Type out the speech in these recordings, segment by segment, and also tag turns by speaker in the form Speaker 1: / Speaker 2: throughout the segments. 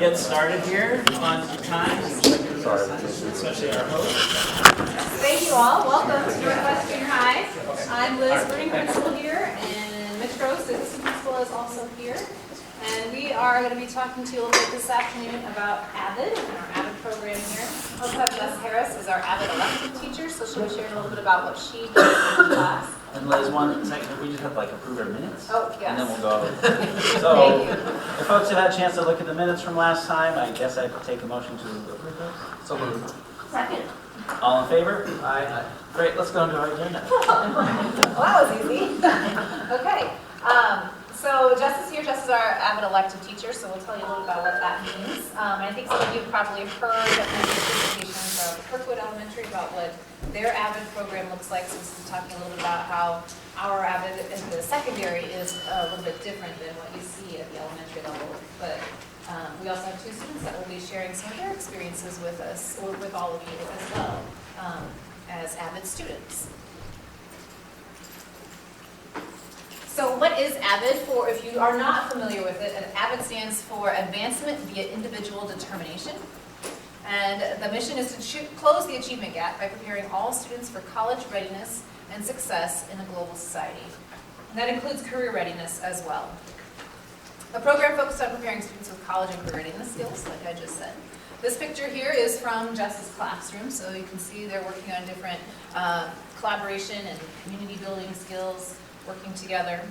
Speaker 1: get started here on time, especially our host.
Speaker 2: Thank you all. Welcome to Northwest Junior High. I'm Liz Bruning, principal here, and Mitch Gross, the assistant principal, is also here. And we are going to be talking to you a little bit this afternoon about Avid and our Avid program here. We also have Jess Harris is our Avid Elective teacher, so she'll be sharing a little bit about what she does in class.
Speaker 1: And Liz, one second, we just have to approve our minutes.
Speaker 2: Oh, yes.
Speaker 1: And then we'll go over.
Speaker 2: Thank
Speaker 1: So,
Speaker 2: you.
Speaker 1: if folks have had a chance to look at the minutes from last time, I guess I'd take a motion to approve those. So moved.
Speaker 2: Second.
Speaker 1: All in favor? Aye. Great, let's go into our agenda.
Speaker 2: Well, that was easy. Okay. So Jess is here. Jess is our Avid Elective teacher, so we'll tell you a little about what that means. I think some of you have probably heard of the presentations of Kirkwood Elementary about what their Avid program looks like. So this is talking a little bit about how our Avid in the secondary is a little bit different than what you see at the elementary level. But we also have two students that will be sharing some of their experiences with us, or with all of you as well, as Avid students. So what is Avid? For if you are not familiar with it, Avid stands for Advancement via Individual Determination. And the mission is to close the achievement gap by preparing all students for college readiness and success in a global society. And that includes career readiness as well. A program focused on preparing students with college and career readiness skills, like I just said. This picture here is from Jess's classroom, so you can see they're working on different collaboration and community building skills, working together.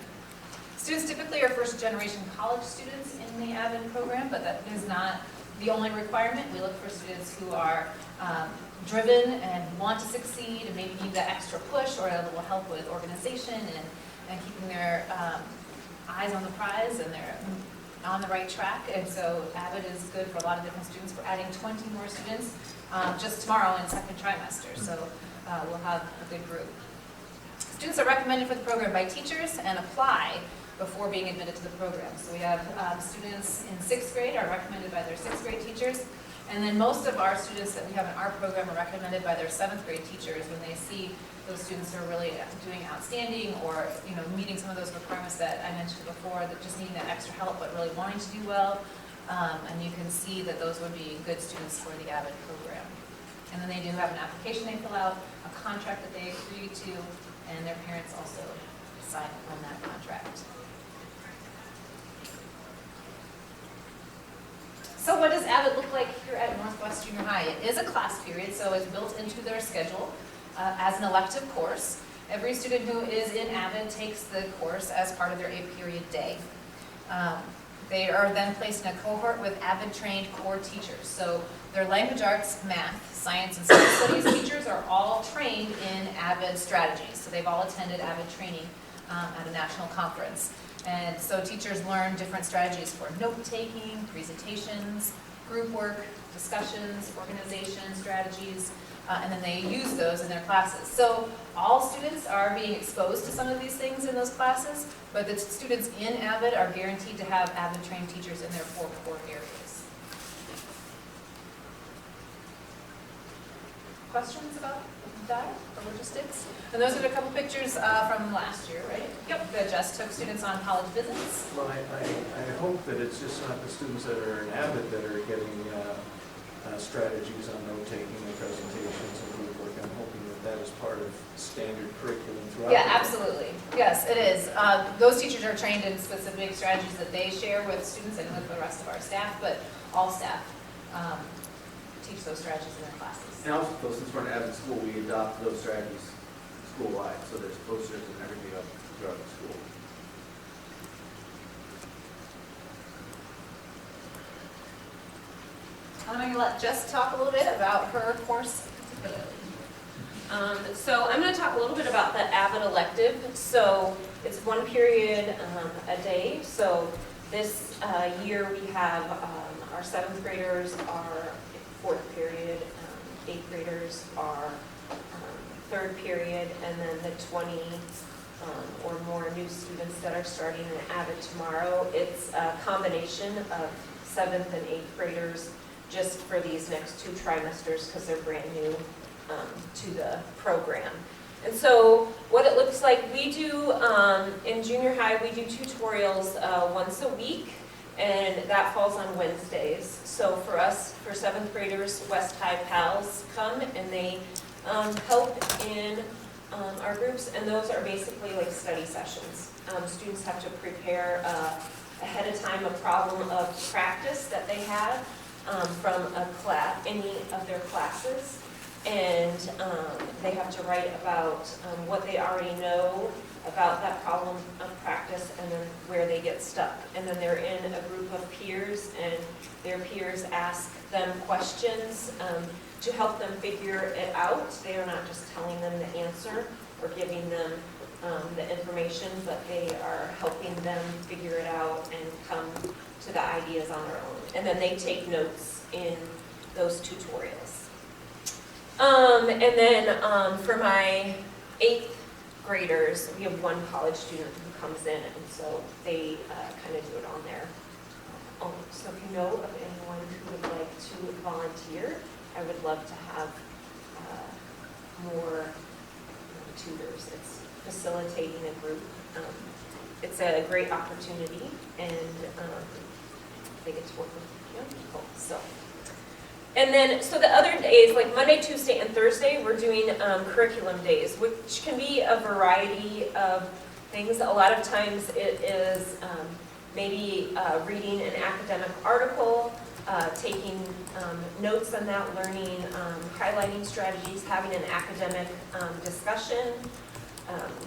Speaker 2: Students typically are first generation college students in the Avid program, but that is not the only requirement. We look for students who are driven and want to succeed and maybe need that extra push or a little help with organization and keeping their eyes on the prize and they're on the right track. And so Avid is good for a lot of different students. We're adding 20 more students just tomorrow in second trimester, so we'll have a good group. Students are recommended for the program by teachers and apply before being admitted to the program. So we have students in 6th grade are recommended by their 6th grade teachers, and then most of our students that we have in our program are recommended by their 7th grade teachers when they see those students who are really doing outstanding or meeting some of those requirements that I mentioned before, that just needing that extra help but really wanting to do well. And you can see that those would be good students for the Avid program. And then they do have an application they fill out, a contract that they agree to, and their parents also sign on that contract. So what does Avid look like here at Northwest Junior High? It is a class period, so it's built into their schedule as an elective course. Every student who is in Avid takes the course as part of their 8-period day. They are then placed in a cohort with Avid-trained core teachers. So their language arts, math, science, and social studies teachers are all trained in Avid strategies. So they've all attended Avid training at a national conference. And so teachers learn different strategies for note-taking, presentations, group work, discussions, organization strategies, and then they use those in their classes. So all students are being exposed to some of these things in those classes, but the students in Avid are guaranteed to have Avid-trained teachers in their 4 core areas. Questions about that or logistics? And those are a couple pictures from last year, right? Yep. That Jess took students on college visits.
Speaker 3: Well, I hope that it's just not the students that are in Avid that are getting strategies on note-taking and presentations and group work. I'm hoping that is part of standard curriculum throughout.
Speaker 2: Yeah, absolutely. Yes, it is. Those teachers are trained in specific strategies that they share with students and with the rest of our staff, but all staff teach those strategies in their classes.
Speaker 4: And also, since we're an Avid school, we adopt those strategies school-wide, so there's posters and everything up throughout the school.
Speaker 2: I'm going to let Jess talk a little bit about her course particularly.
Speaker 5: So I'm going to talk a little bit about the Avid Elective. So it's 1 period a day. So this year we have our 7th graders are 4th period, 8th graders are 3rd period, and then the 20 or more new students that are starting in Avid tomorrow. It's a combination of 7th and 8th graders just for these next 2 trimesters because they're brand new to the program. And so what it looks like, we do, in junior high, we do tutorials once a week. and that falls on Wednesdays. So for us, for 7th graders, West High Pals come and they help in our groups, and those are basically like study sessions. Students have to prepare ahead of time a problem of practice that they have from a class, any of their classes, and they have to write about what they already know about that problem of practice and then where they get stuck. And then they're in a group of peers, and their peers ask them questions to help them figure it out. They are not just telling them the answer or giving them the information, but they are helping them figure it out and come to the ideas on their own. And then they take notes in those tutorials. And then for my 8th graders, we have one college student who comes in, and so they kind of do it on their own. So if you know of anyone who would like to volunteer, I would love to have more tutors. It's facilitating a group. It's a great opportunity, and they get to work with young people. So. And then, so the other days, like Monday, Tuesday, and Thursday, we're doing curriculum days, which can be a variety of things. A lot of times it is maybe reading an academic article, taking notes on that, learning, highlighting strategies, having an academic discussion,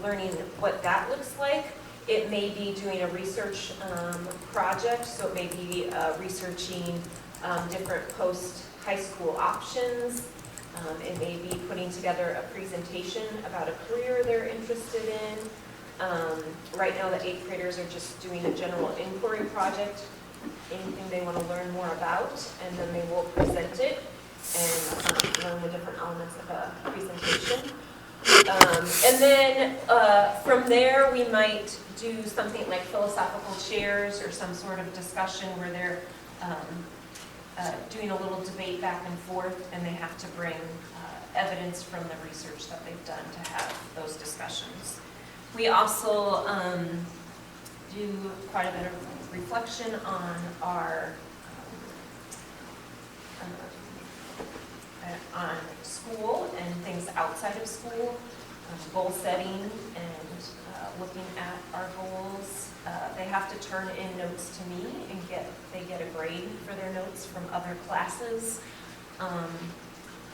Speaker 5: learning what that looks like. It may be doing a research project, so it may be researching different post-high school options. It may be putting together a presentation about a career they're interested in. Right now, the 8th graders are just doing a general inquiry project, anything they want to learn more about, and then they will present it and learn the different elements of a presentation. And then from there, we might do something like philosophical chairs or some sort of discussion where they're doing a little debate back and forth, and they have to bring evidence from the research that they've done to have those discussions. We also do quite a bit of reflection on our on school and things outside of school, goal setting and looking at our goals. They have to turn in notes to me, and they get a grade for their notes from other classes.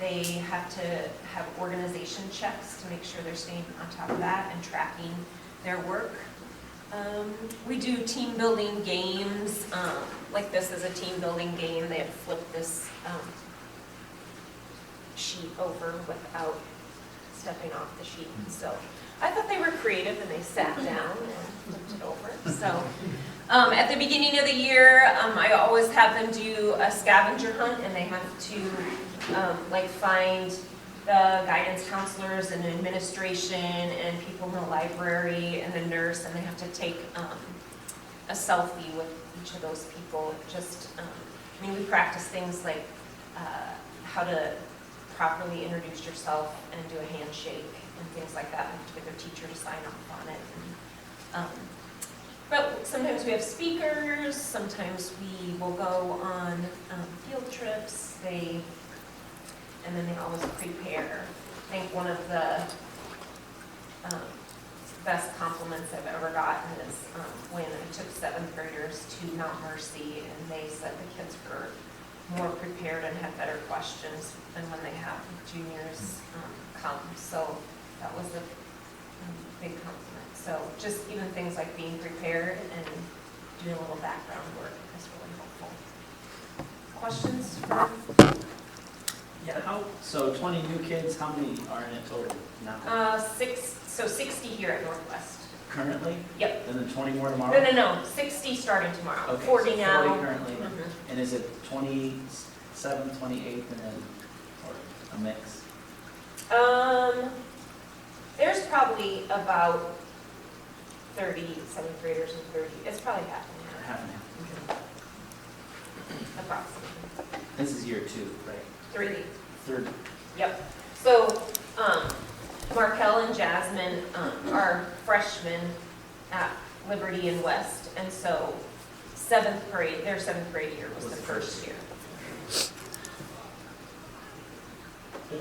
Speaker 5: They have to have organization checks to make sure they're staying on top of that and tracking their work. We do team building games. Like this is a team building game. They have to flip this sheet over without stepping off the sheet. So I thought they were creative, and they sat down and flipped it over. So at the beginning of the year, I always have them do a scavenger hunt, and they have to like find the guidance counselors and administration and people in the library and the nurse, and they have to take a selfie with each of those people. Just, I mean, we practice things like how to properly introduce yourself and do a handshake and things like that. We have to get their teacher to sign off on it. But sometimes we have speakers, sometimes we will go on field trips, and then they always prepare. I think one of the best compliments I've ever gotten is when I took 7th graders to Mount Mercy, and they said the kids were more prepared and had better questions than when they have juniors come. So that was a big compliment. So just even things like being prepared and doing a little background work is really helpful. Questions?
Speaker 1: Yeah, so 20 new kids, how many are in it total now?
Speaker 5: 60 here at Northwest.
Speaker 1: Currently?
Speaker 5: Yep.
Speaker 1: And then 20 more tomorrow?
Speaker 5: No, 60 starting tomorrow.
Speaker 1: Okay,
Speaker 5: 40
Speaker 1: so
Speaker 5: now.
Speaker 1: 40 currently.
Speaker 5: Mhm.
Speaker 1: And is it 27th, 28th, and then, or a mix?
Speaker 5: There's probably about 30 7th graders and 30. It's probably half and
Speaker 1: Or
Speaker 5: half,
Speaker 1: half and half?
Speaker 5: approximately.
Speaker 1: This is year 2, right?
Speaker 5: 3.
Speaker 1: Third.
Speaker 5: Yep. So, Markel and Jasmine are freshmen at Liberty and West, and so seventh grade, their seventh grade year was the first year.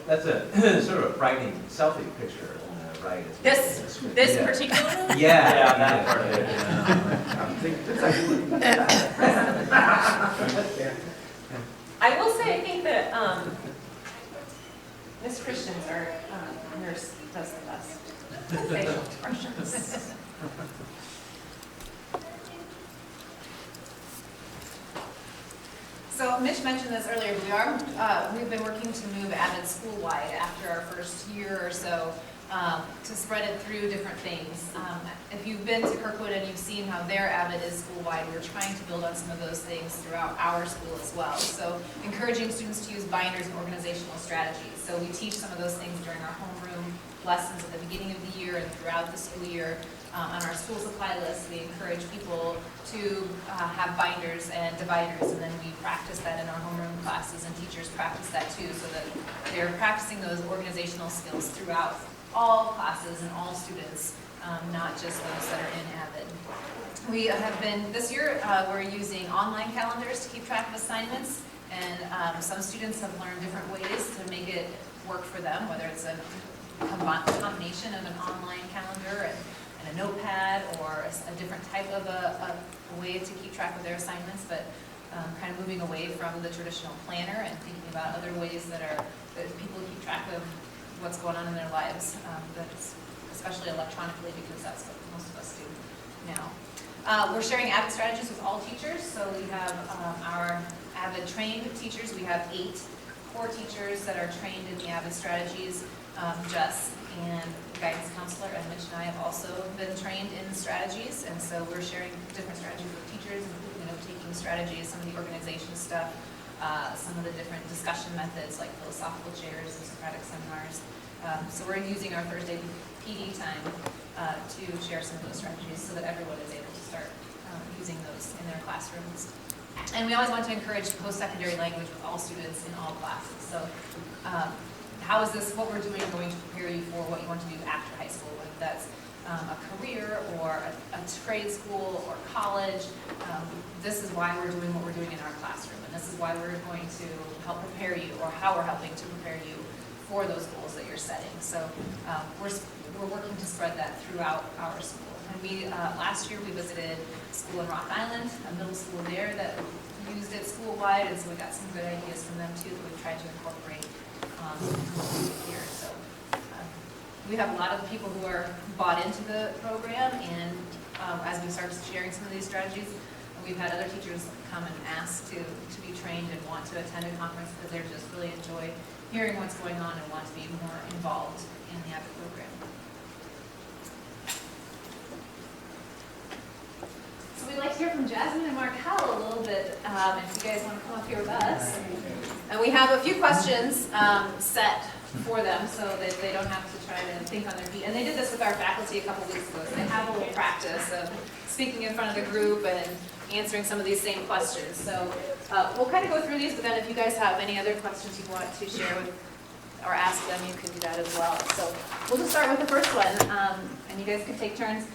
Speaker 6: That's a sort of a frightening selfie picture, right?
Speaker 5: This
Speaker 6: Yeah.
Speaker 5: particular one?
Speaker 6: Yeah,
Speaker 1: that part of it.
Speaker 3: I think that's
Speaker 5: I will say, I think that Miss Christian's, our nurse, does the best facial expressions.
Speaker 2: So Mitch mentioned this earlier, we've been working to move Avid school-wide after our first year or so, to spread it through different things. If you've been to Kirkwood and you've seen how their Avid is school-wide, we're trying to build on some of those things throughout our school as well. So encouraging students to use binders and organizational strategies. So we teach some of those things during our homeroom lessons at the beginning of the year and throughout the school year. On our school supply list, we encourage people to have binders and dividers, and then we practice that in our homeroom classes, and teachers practice that too, so that they're practicing those organizational skills throughout all classes and all students, not just those that are in Avid. We have been, this year, we're using online calendars to keep track of assignments, and some students have learned different ways to make it work for them, whether it's a combination of an online calendar and a notepad, or a different type of a way to keep track of their assignments, but kind of moving away from the traditional planner and thinking about other ways that people keep track of what's going on in their lives, that's especially electronically, because that's what most of us do now. We're sharing Avid strategies with all teachers, so we have our Avid trained teachers. We have 8 core teachers that are trained in the Avid strategies. Jess and guidance counselor and Mitch and I have also been trained in strategies, and so we're sharing different strategies with teachers, including note-taking strategies, some of the organization stuff, some of the different discussion methods like philosophical chairs and Socratic seminars. So we're using our Thursday PD time to share some of those strategies so that everyone is able to start using those in their classrooms. And we always want to encourage post-secondary language with all students in all classes. So how is this, what we're doing, going to prepare you for what you want to do after high school, whether that's a career or a trade school or college. This is why we're doing what we're doing in our classroom, and this is why we're going to help prepare you, or how we're helping to prepare you for those goals that you're setting. So we're working to spread that throughout our school. And we last year we visited a school in Rock Island, a middle school there that used it school-wide, and so we got some good ideas from them too that we've tried to incorporate here. So we have a lot of people who are bought into the program, and as we start sharing some of these strategies, we've had other teachers come and ask to be trained and want to attend a conference because they just really enjoy hearing what's going on and want to be more involved in the Avid program. So we'd like to hear from Jasmine and Markel a little bit, if you guys want to come up here with us. And we have a few questions set for them so that they don't have to try to think on their feet. And they did this with our faculty a couple weeks ago, so they have a little practice of speaking in front of the group and answering some of these same questions. So we'll kind of go through these, but then if you guys have any other questions you want to share with or ask them, you can do that as well. So we'll just start with the first one, and you guys can take turns.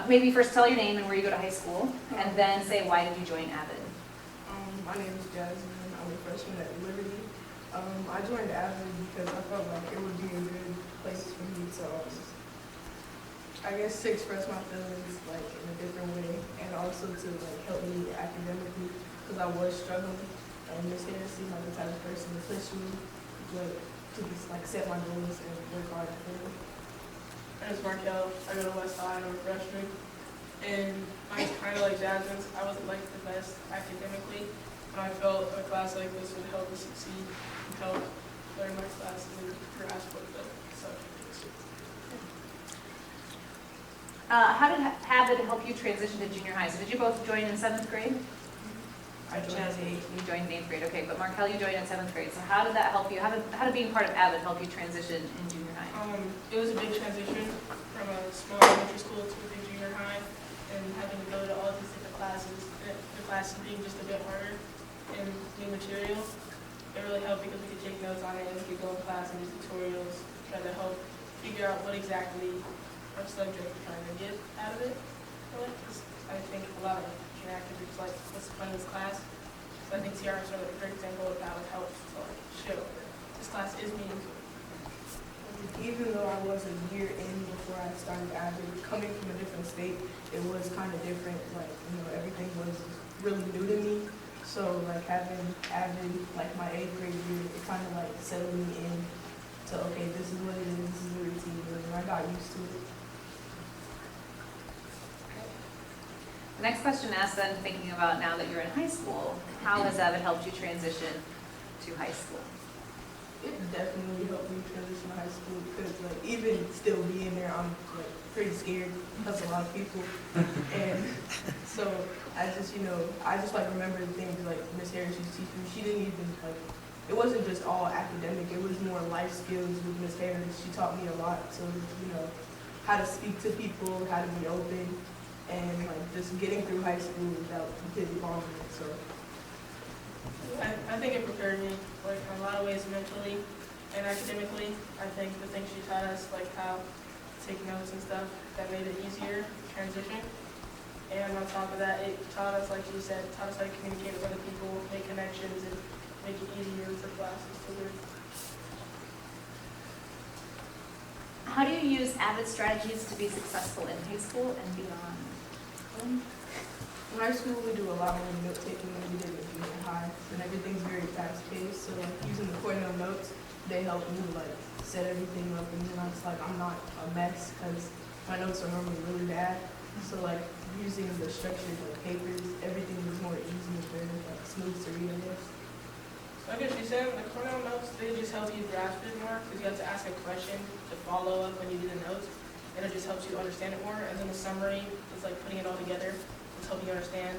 Speaker 2: Maybe first tell your name and where you go to high school, and then say why did you join Avid?
Speaker 7: My name is Jasmine. I'm a freshman at Liberty. I joined Avid because I felt like it would be a good place for me to, I guess, to express my feelings like in a different way, and also to like help me academically because I was struggling. And Miss Hannah seemed like the type of person to push me, but to just like set my goals and work hard for them.
Speaker 8: My name is Markel. I go to West Side. I'm a freshman. And mine's kind of like Jasmine's. I wasn't like the best academically, but I felt a class like this would help me succeed and help learn my classes and grasp what the subject is.
Speaker 2: How did Avid help you transition to junior high? So did you both join in 7th grade?
Speaker 7: I joined in 8th.
Speaker 2: You joined in 8th grade, okay. But Markel, you joined in 7th grade. So how did that help you? How did being part of Avid help you transition in junior high?
Speaker 8: It was a big transition from a small elementary school to a big junior high, and having to go to all these different classes, the classes being just a bit harder and new material. It really helped because we could take notes on it and we could go in class and do tutorials, try to help figure out what exactly our subject we're trying to get out of it. Really, 'cause I think a lot of being active, it's like, what's the point of this class? So I think TRFs are like a great example of how it helps to like show this class is meaningful.
Speaker 7: Even though I was a year in before I started Avid, coming from a different state, it was kind of different. Like, everything was really new to me. So like having Avid, like my 8th grade year, it kind of like settled me in to, okay, this is what it is, this is the routine, and I got used to it.
Speaker 2: The next question asks then, thinking about now that you're in high school, how has Avid helped you transition to high school?
Speaker 7: It definitely helped me transition to high school because like even still being there, I'm like pretty scared. That's a lot of people, and so I just like remember the things like Miss Harris used to teach me. She didn't even like, it wasn't just all academic. It was more life skills with Miss Harris. She taught me a lot. So how to speak to people, how to be open, and like just getting through high school without completely bombing it. So.
Speaker 8: I think it prepared me, like, in a lot of ways mentally and academically. I think the things she taught us, like how to take notes and stuff, that made it easier to transition. And on top of that, it taught us, like you said, taught us how to communicate with other people, make connections, and make it easier for classes to learn.
Speaker 2: How do you use Avid strategies to be successful in high school and beyond?
Speaker 7: In high school, we do a lot more note-taking than we did in junior high, and everything's very fast-paced, so like using the Cornell notes, they help me like set everything up, and then I'm not a mess, because my notes are normally really bad, so like using the structured like papers, everything is more easy and very like smooth to read, I guess.
Speaker 8: Like she said, the Cornell notes, they just help you grasp it more, because you have to ask a question to follow up when you do the notes, and it just helps you understand it more, and then the summary is like putting it all together. Help you understand.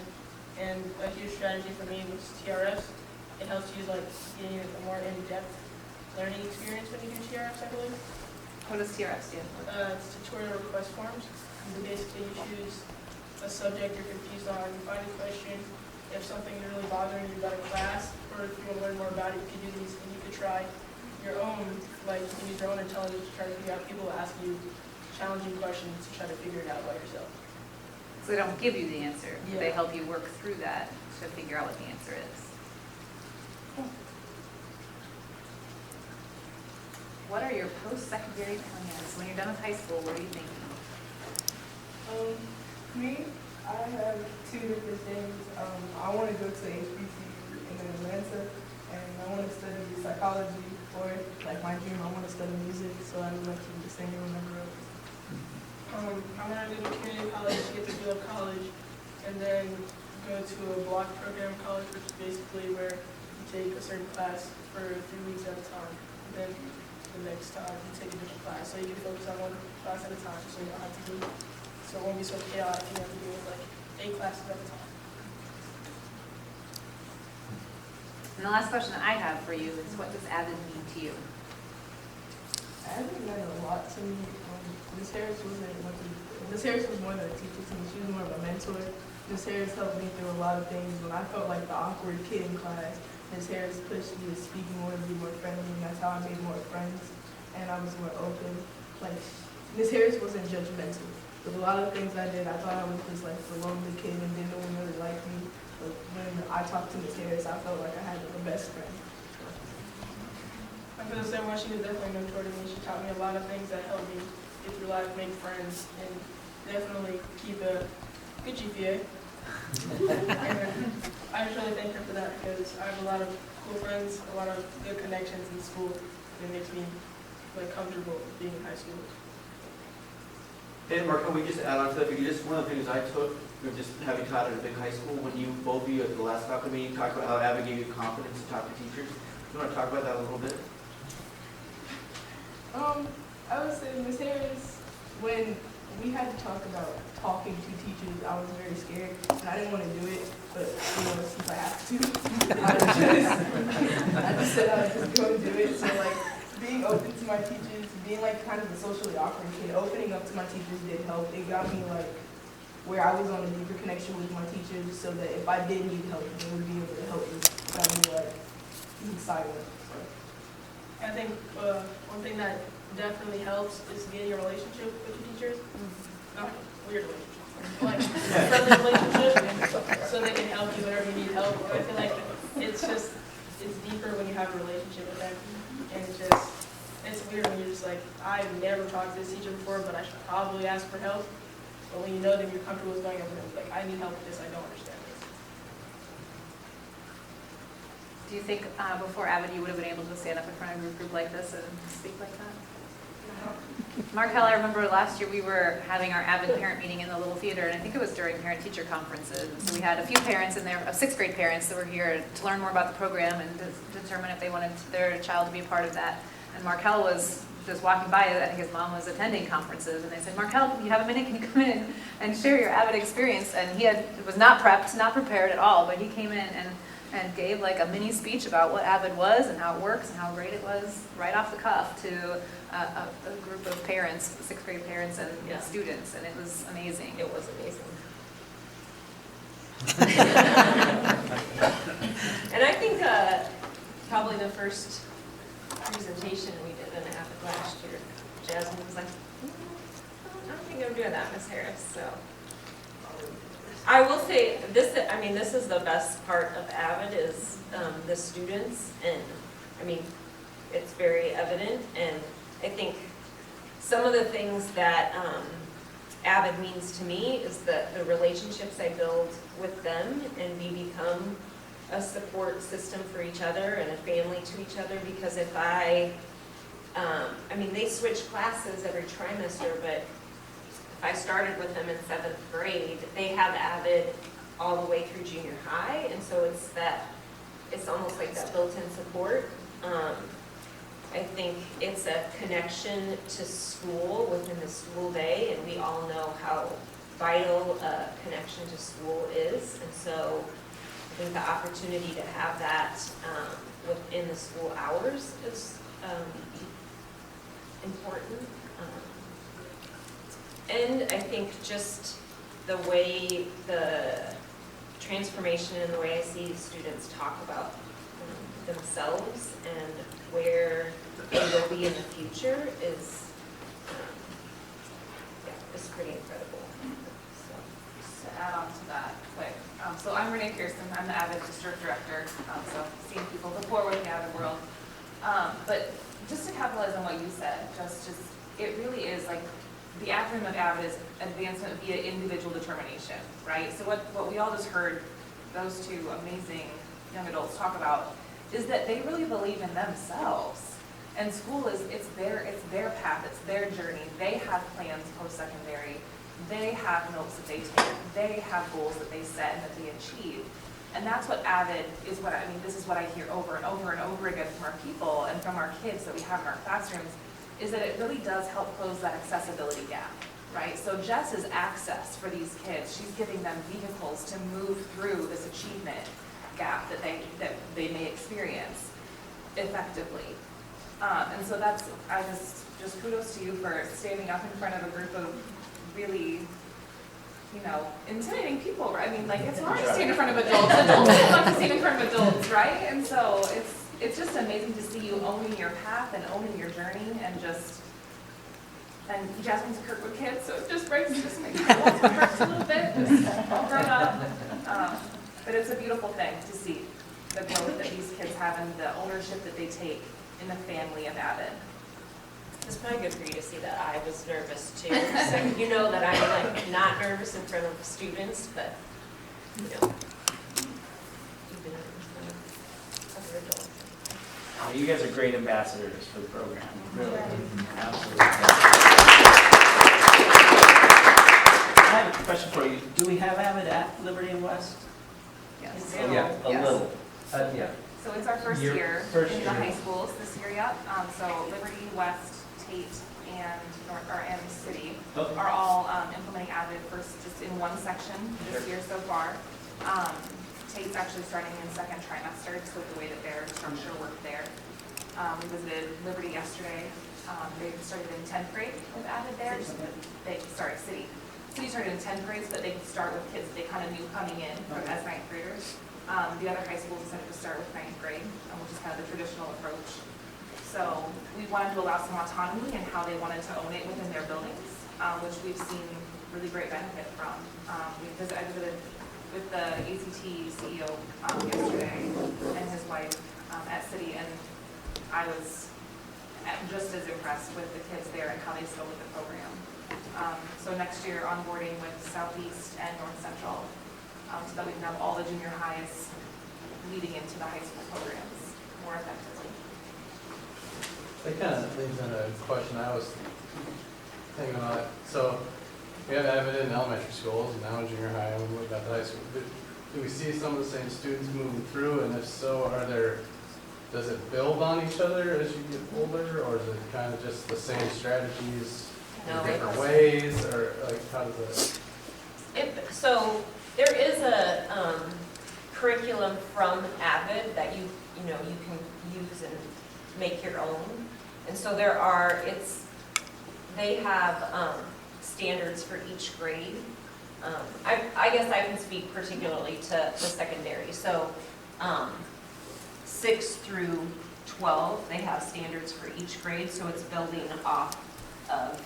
Speaker 8: And a huge strategy for me was TRFs. It helps you like getting a more in-depth learning experience when you do TRFs, I believe.
Speaker 2: What does TRF stand for?
Speaker 8: It's tutorial request forms. So basically you choose a subject you're confused on, you find a question. If something is really bothering you about a class, or if you want to learn more about it, you can do these and you could try your own, like you can use your own intelligence to try to figure out. People will ask you challenging questions to try to figure it out by yourself.
Speaker 2: So they don't give you the answer.
Speaker 8: Yeah.
Speaker 2: They help you work through that to figure out what the answer is. What are your post-secondary plans? When you're done with high school, what are you thinking?
Speaker 7: Me, I have two different things. I want to go to HBCU in Atlanta, and I want to study psychology, or like my dream, I want to study music, so I would like to be a singer when I grow up.
Speaker 8: I want to go to community college, get to field college, and then go to a block program college, which is basically where you take a certain class for 3 weeks at a time. And then the next time you take a different class, so you can focus on one class at a time, so you don't have to do, so it won't be so chaotic. You have to do like 8 classes at a time.
Speaker 2: And the last question I have for you is, what does Avid mean to you?
Speaker 7: Avid meant a lot to me. Miss Harris was more than a teacher to me. She was more of a mentor. Miss Harris helped me through a lot of things. When I felt like the awkward kid in class, Miss Harris pushed me to speak more and be more friendly, and that's how I made more friends, and I was more open. Like, Miss Harris wasn't judgmental. With a lot of things I did, I thought I was just like the lonely kid and didn't no one really like me. But when I talked to Miss Harris, I felt like I had the best friend.
Speaker 8: I feel the same way. She was definitely a mentor to me. She taught me a lot of things that helped me get through life, make friends, and definitely keep a good GPA. And I just really thank her for that, because I have a lot of cool friends, a lot of good connections in school, and it makes me like comfortable being in high school.
Speaker 4: And Mark, can we just add on to that? Because just one of the things I took, just having taught at a big high school, when you, both of you at the last faculty meeting, talked about how Avid gave you confidence to talk to teachers. You want to talk about that a little bit?
Speaker 7: I would say Miss Harris, when we had to talk about talking to teachers, I was very scared, and I didn't want to do it, but since I have to, I just said I would just go and do it. So like being open to my teachers, being like kind of a socially awkward kid, opening up to my teachers did help. It got me like where I was on a deeper connection with my teachers, so that if I did need help, they would be able to help me. Got me like being silent. So.
Speaker 8: I think one thing that definitely helps is getting a relationship with your teachers. Not weird relationship, like friendly relationship, so they can help you whenever you need help. I feel like it's deeper when you have a relationship with them, and it's weird when you're just like, I've never talked to this teacher before, but I should probably ask for help. But when you know them, you're comfortable with going over them, like, I need help with this, I don't understand this.
Speaker 2: Do you think before Avid you would have been able to stand up in front of a group like this and speak like that? Markel, I remember last year we were having our Avid parent meeting in the little theater, and I think it was during parent-teacher conferences. And so we had a few parents in there, sixth grade parents that were here to learn more about the program and to determine if they wanted their child to be a part of that. And Markel was just walking by, I think his mom was attending conferences, and they said, Markel, you have a minute, can you come in and share your Avid experience? And he was not prepped, not prepared at all, but he came in and gave like a mini speech about what Avid was and how it works and how great it was right off the cuff to a group of parents, sixth grade parents and students, and it was amazing.
Speaker 5: It was amazing. And I think probably the first presentation we did in Avid last year, Jasmine was like, I don't think I'm doing that, Miss Harris. So I will say this. I mean, this is the best part of Avid is the students, and I mean, it's very evident. And I think some of the things that Avid means to me is that the relationships I build with them, and we become a support system for each other and a family to each other. Because if I mean, they switch classes every trimester, but if I started with them in 7th grade, they have Avid all the way through junior high, and so it's almost like that built-in support. I think it's a connection to school within the school day, and we all know how vital a connection to school is, and so I think the opportunity to have that within the school hours is important. And I think just the way the transformation and the way I see students talk about themselves and where they will be in the future is pretty incredible. So.
Speaker 9: Just to add on to that quick. So I'm Renee Pearson. I'm the Avid District Director. So I've seen people before with the Avid world. But just to capitalize on what you said, just it really is like the acronym of Avid is advancement via individual determination, right? So what we all just heard those two amazing young adults talk about is that they really believe in themselves. And school it's their path, it's their journey. They have plans post-secondary. They have notes that they take. They have goals that they set and that they achieve. And that's what Avid is. This is what I hear over and over and over again from our people and from our kids that we have in our classrooms, is that it really does help close that accessibility gap, right? So Jess is access for these kids. She's giving them vehicles to move through this achievement gap that they may experience effectively. And so I just kudos to you for standing up in front of a group of really, intimidating people, right? I mean, like, it's hard to stand in front of adults. Adults don't love to stand in front of adults, right? And so it's just amazing to see you owning your path and owning your journey, and Jasmine's a Kirkwood kid, so it just makes me hurt a little bit, just grown up. But it's a beautiful thing to see the growth that these kids have and the ownership that they take in the family of Avid.
Speaker 5: It's probably good for you to see that I was nervous too. So you know that I'm like not nervous in front of students, but even in front of other adults.
Speaker 1: You guys are great ambassadors for the program, really. Absolutely. I have a question for you. Do we have Avid at Liberty and West?
Speaker 9: Yes.
Speaker 6: Yeah.
Speaker 1: A little.
Speaker 6: Yeah.
Speaker 9: So it's our first year
Speaker 1: First
Speaker 9: in
Speaker 1: year.
Speaker 9: the high schools this year, yep. So Liberty, West, Tate, and City
Speaker 1: Okay.
Speaker 9: are all implementing Avid first just in one section this year so far. Tate's actually starting in second trimester, just with the way that their structure worked there. We visited Liberty yesterday. They started in 10th grade with Avid there. City. City started in 10th grade, but they could start with kids that they kind of knew coming in as 9th graders. The other high schools decided to start with 9th grade, which is kind of the traditional approach. So we wanted to allow some autonomy in how they wanted to own it within their buildings, which we've seen really great benefit from. I visited with the ACT CEO yesterday and his wife at City, and I was just as impressed with the kids there and how they still with the program. So next year, onboarding with Southeast and North Central, so that we can have all the junior highs leading into the high school programs more effectively.
Speaker 10: That kind of leads into a question I was thinking about. So we have Avid in elementary schools, and now in junior high, and we've got the high school. Do we see some of the same students moving through, and if so, does it build on each other as you get older, or is it kind of just the same strategies in different ways, or like how does it?
Speaker 5: So there is a curriculum from Avid that you can use and make your own, and so they have standards for each grade. I guess I can speak particularly to the secondary. So 6 through 12, they have standards for each grade, so it's building off of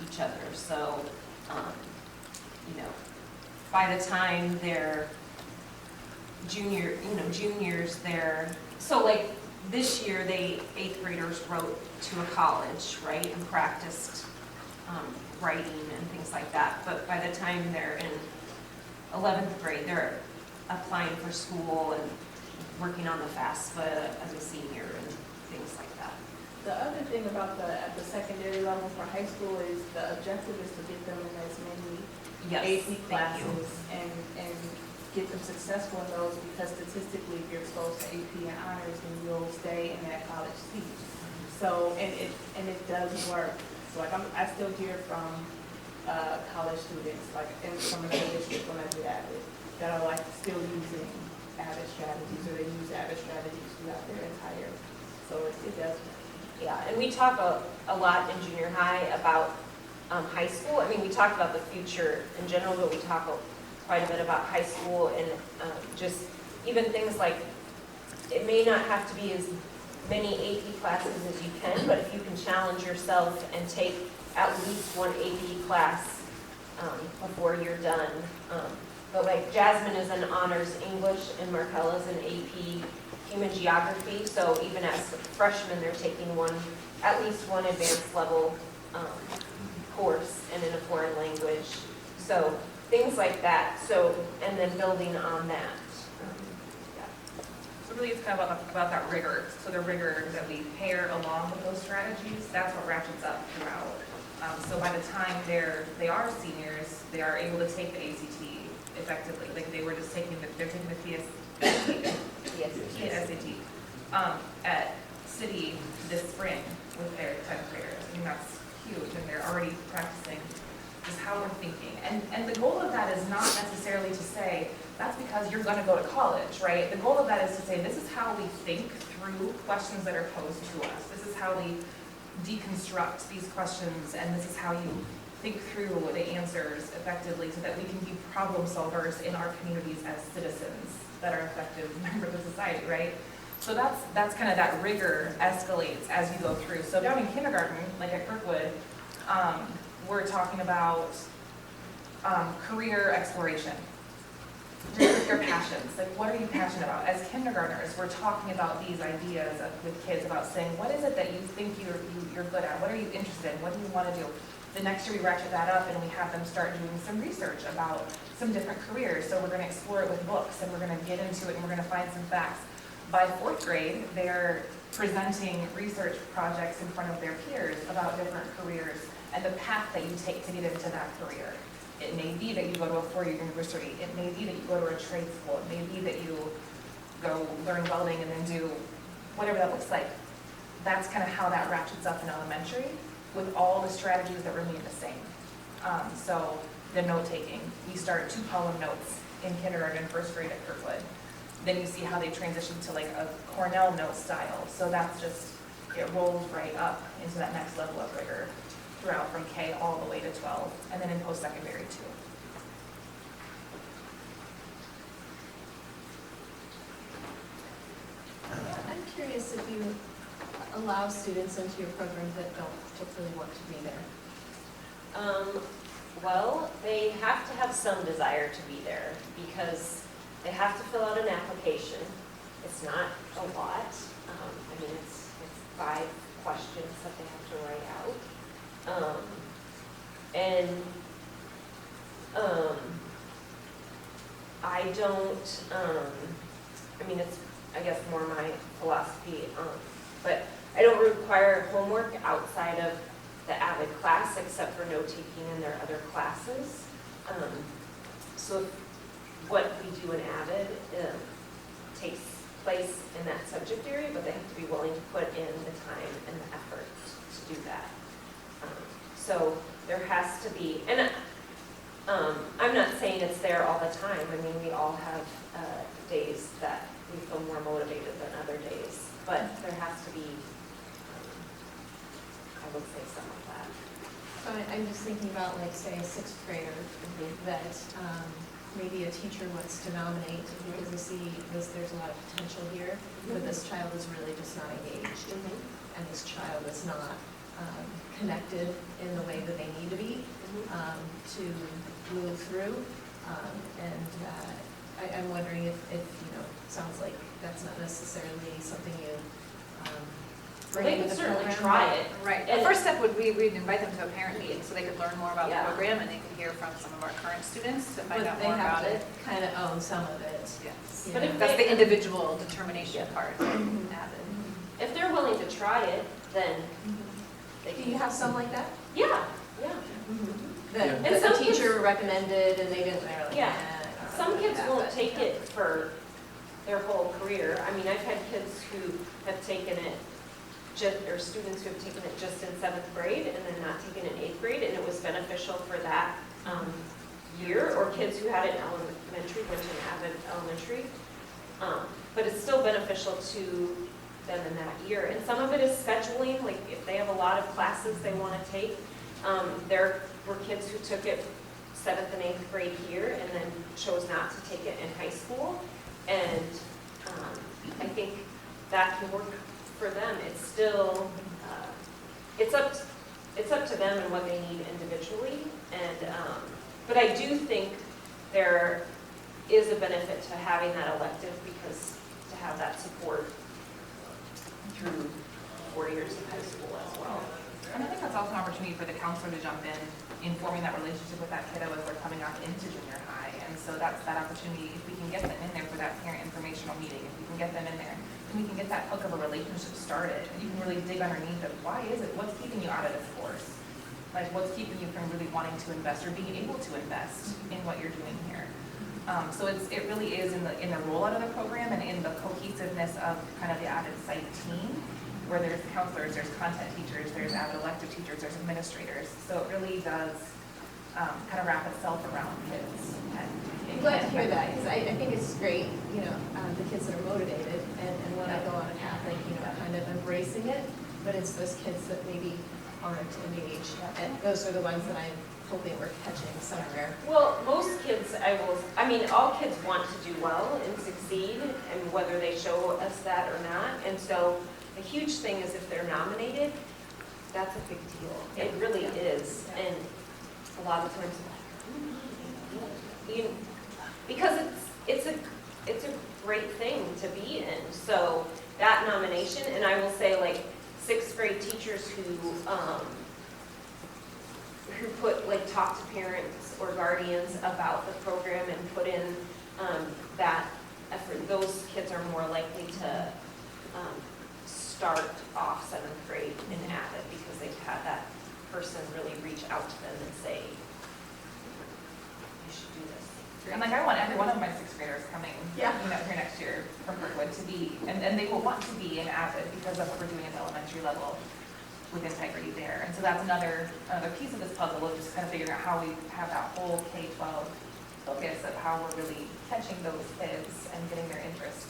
Speaker 5: each other. So, by the time they're juniors, so like this year, 8th graders wrote to a college, right, and practiced writing and things like that. But by the time they're in 11th grade, they're applying for school and working on the FAFSA as a senior and things like that.
Speaker 7: The other thing about at the secondary level for high school is the objective is to get them in as many AP classes and get them successful in those, because statistically, if you're exposed to AP and honors, then you'll stay in that college seat. So, and it does work. So like I still hear from college students, like from another district when I do Avid, that are like still using Avid strategies, or they use Avid strategies throughout their entire, so it does work.
Speaker 5: Yeah, and we talk a lot in junior high about high school. I mean, we talk about the future in general, but we talk quite a bit about high school and just even things like, it may not have to be as many AP classes as you can, but if you can challenge yourself and take at least one AP class before you're done. But like Jasmine is in honors English and Markella's in AP human geography, so even as freshmen, they're taking at least one advanced level course and in a foreign language. So things like that, and then building on that.
Speaker 9: So really it's kind of about that rigor. So the rigor that we pair along with those strategies, that's what ratchets up throughout. So by the time they are seniors, they are able to take the ACT effectively. Like they're taking the SAT at City this spring with their 10th graders. I mean, that's huge, and they're already practicing just how we're thinking. And the goal of that is not necessarily to say, that's because you're going to go to college, right? The goal of that is to say, this is how we think through questions that are posed to us. This is how we deconstruct these questions, and this is how you think through the answers effectively so that we can be problem solvers in our communities as citizens that are effective members of society, right? So that's kind of that rigor escalates as you go through. So down in kindergarten, like at Kirkwood, we're talking about career exploration. Just with your passions, like what are you passionate about? As kindergartners, we're talking about these ideas with kids about saying, what is it that you think you're good at? What are you interested in? What do you want to do? The next year we ratchet that up and we have them start doing some research about some different careers. So we're going to explore it with books, and we're going to get into it, and we're going to find some facts. By 4th grade, they're presenting research projects in front of their peers about different careers and the path that you take to get into that career. It may be that you go to a 4-year university. It may be that you go to a trade school. It may be that you go learn welding and then do whatever that looks like. That's kind of how that ratchets up in elementary, with all the strategies that remain the same. So the note-taking, we start 2-column notes in kindergarten and 1st grade at Kirkwood. Then you see how they transition to like a Cornell note style. So that's just, it rolls right up into that next level of rigor throughout from K all the way to 12, and then in post-secondary too.
Speaker 11: I'm curious if you allow students into your programs that don't particularly want to be there.
Speaker 5: Well, they have to have some desire to be there because they have to fill out an application. It's not a lot. I mean, it's 5 questions that they have to write out. I don't, I mean, it's, I guess, more my philosophy, but I don't require homework outside of the Avid class except for note-taking in their other classes. So what we do in Avid takes place in that subject area, but they have to be willing to put in the time and the effort to do that. So there has to be, and I'm not saying it's there all the time. I mean, we all have days that we feel more motivated than other days, but there has to be, I would say, some of that.
Speaker 11: So I'm just thinking about, like, say, a 6th grader that maybe a teacher wants to nominate because they see there's a lot of potential here, but this child is really just not engaged, and this child is not connected in the way that they need to be to move through. I'm wondering if, you know, it sounds like that's not necessarily something you bring
Speaker 5: They
Speaker 11: into
Speaker 5: can
Speaker 11: the
Speaker 5: certainly
Speaker 11: program.
Speaker 5: try it.
Speaker 2: Right,
Speaker 5: And-
Speaker 2: the first step would be we'd invite them to a parent meeting so they could learn more about the
Speaker 5: Yeah.
Speaker 2: program and they could hear from some of our current students to find
Speaker 11: But
Speaker 2: out
Speaker 11: they
Speaker 2: more
Speaker 11: have
Speaker 2: about
Speaker 11: to
Speaker 2: it.
Speaker 11: kind of own some of it.
Speaker 2: Yes.
Speaker 5: But if
Speaker 2: That's
Speaker 5: they-
Speaker 2: the individual determination
Speaker 5: Yeah.
Speaker 2: part of Avid.
Speaker 5: If they're willing to try it, then they
Speaker 11: Do
Speaker 5: can.
Speaker 11: you have some like that?
Speaker 5: Yeah.
Speaker 11: That
Speaker 5: And
Speaker 11: that
Speaker 5: some
Speaker 11: the
Speaker 5: kids-
Speaker 11: teacher recommended and they didn't, they're like,
Speaker 5: Yeah.
Speaker 11: nah.
Speaker 5: Some kids
Speaker 11: Yeah,
Speaker 5: won't
Speaker 11: but-
Speaker 5: take it for their whole career. I mean, I've had kids who have taken it or students who have taken it just in 7th grade and then not taken it in 8th grade, and it was beneficial for that year, or kids who had it in elementary, went to an Avid elementary. But it's still beneficial to them in that year. And some of it is scheduling, like if they have a lot of classes they want to take. There were kids who took it 7th and 8th grade here and then chose not to take it in high school. And I think that can work for them. It's still, it's up to them and what they need individually. And but I do think there is a benefit to having that elective because to have that support through 4 years of high school as well.
Speaker 9: And I think that's also an opportunity for the counselor to jump in forming that relationship with that kiddo as they're coming up into junior high. And so that's that opportunity, if we can get them in there for that parent informational meeting, if we can get them in there, then we can get that hook of a relationship started. And you can really dig underneath of why is it, what's keeping you out of this course? Like what's keeping you from really wanting to invest or being able to invest in what you're doing here? So it really is in the rollout of the program and in the cohesiveness of kind of the Avid site team, where there's counselors, there's content teachers, there's Avid elective teachers, there's administrators. So it really does kind of wrap itself around kids.
Speaker 11: I'm glad to hear that, because I think it's great, you know, the kids that are motivated, and when I go on a Catholic, you know, kind of embracing it, but it's those kids that maybe aren't engaged, and those are the ones that I'm hoping we're catching somewhere.
Speaker 5: Well, most kids, I mean, all kids want to do well and succeed, and whether they show us that or not. And so the huge thing is if they're nominated, that's a big deal. It really is. And a lot of times, because it's a great thing to be in. So that nomination, and I will say, like, 6th grade teachers who talk to parents or guardians about the program and put in that effort, those kids are more likely to start off 7th grade in Avid because they've had that person really reach out to them and say, you should do this.
Speaker 9: And like I want every one of my 6th graders coming,
Speaker 11: Yeah.
Speaker 9: here next year from Kirkwood to be, and they will want to be in Avid because of what we're doing at the elementary level with integrity there. And so that's another piece of this puzzle of just kind of figuring out how we have that whole K-12 focus of how we're really catching those kids and getting their interest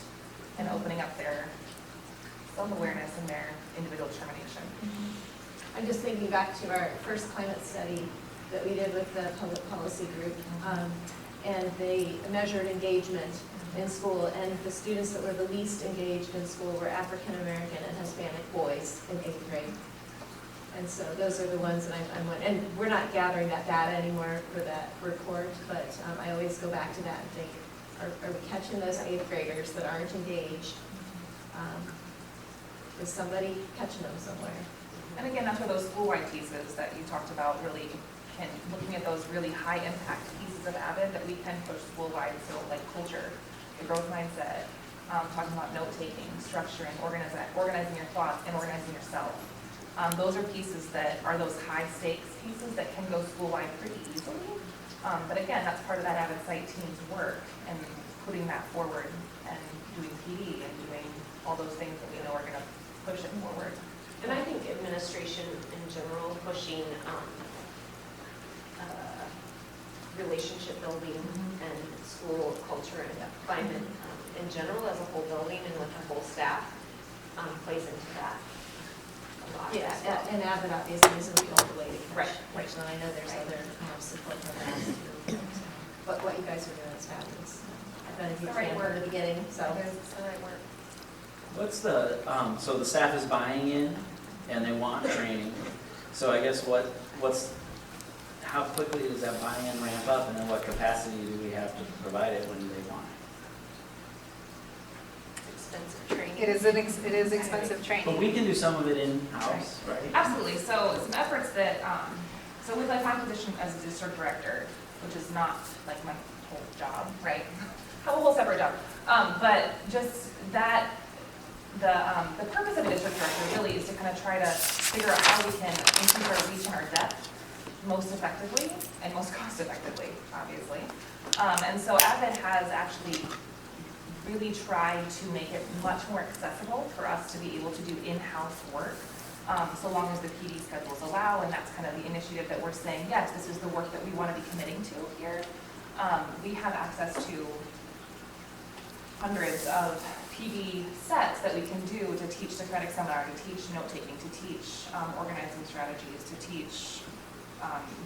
Speaker 9: and opening up their self-awareness and their individual determination.
Speaker 11: I'm just thinking back to our first climate study that we did with the public policy group, and they measured engagement in school, and the students that were the least engaged in school were African American and Hispanic boys in 8th grade. And so those are the ones that and we're not gathering that data anymore for that report, but I always go back to that and think, are we catching those 8th graders that aren't engaged? Is somebody catching them somewhere?
Speaker 9: And again, that's where those school-wide pieces that you talked about really looking at those really high impact pieces of Avid that we can push school-wide, so like culture, the growth mindset, talking about note-taking, structuring, organizing your thoughts, and organizing yourself. Those are pieces that are those high-stakes pieces that can go school-wide pretty easily. But again, that's part of that Avid Site team's work and putting that forward and doing PD and doing all those things that we know are going to push it forward.
Speaker 5: And I think administration in general pushing relationship building and school culture and climate in general as a whole building and with the whole staff plays into that a lot
Speaker 11: Yeah,
Speaker 5: as well.
Speaker 11: and Avid obviously isn't the only way to
Speaker 9: Right,
Speaker 11: catch. And I know there's other support programs too. But what you guys are doing is fabulous. I've been a huge fan from the beginning, so.
Speaker 9: It's the right work.
Speaker 1: What's the, so the staff is buying in and they want training. So I guess how quickly does that buy-in ramp up and then what capacity do we have to provide it when they want it?
Speaker 5: Expensive training.
Speaker 2: It is expensive training.
Speaker 1: But we can do some of it in-house, right?
Speaker 9: Absolutely. So some efforts that, so with like my position as a district director, which is not like my whole job, right? I have a whole separate job. But just that, the purpose of a district director really is to kind of try to figure out how we can increase our reach and our depth most effectively and most cost effectively, obviously. And so Avid has actually really tried to make it much more accessible for us to be able to do in-house work, so long as the PD schedules allow, and that's kind of the initiative that we're saying, yes, this is the work that we want to be committing to here. We have access to hundreds of PD sets that we can do to teach Socratic seminar, to teach note-taking, to teach organizing strategies, to teach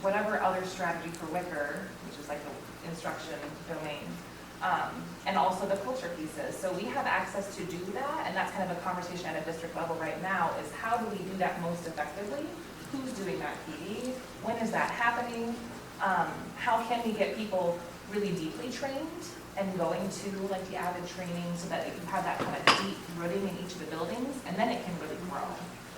Speaker 9: whatever other strategy for Wicker, which is like the instruction domain, and also the culture pieces. So we have access to do that, and that's kind of a conversation at a district level right now, is how do we do that most effectively? Who's doing that PD? When is that happening? How can we get people really deeply trained and going to like the Avid training so that you have that kind of deep rooting in each of the buildings, and then it can really grow.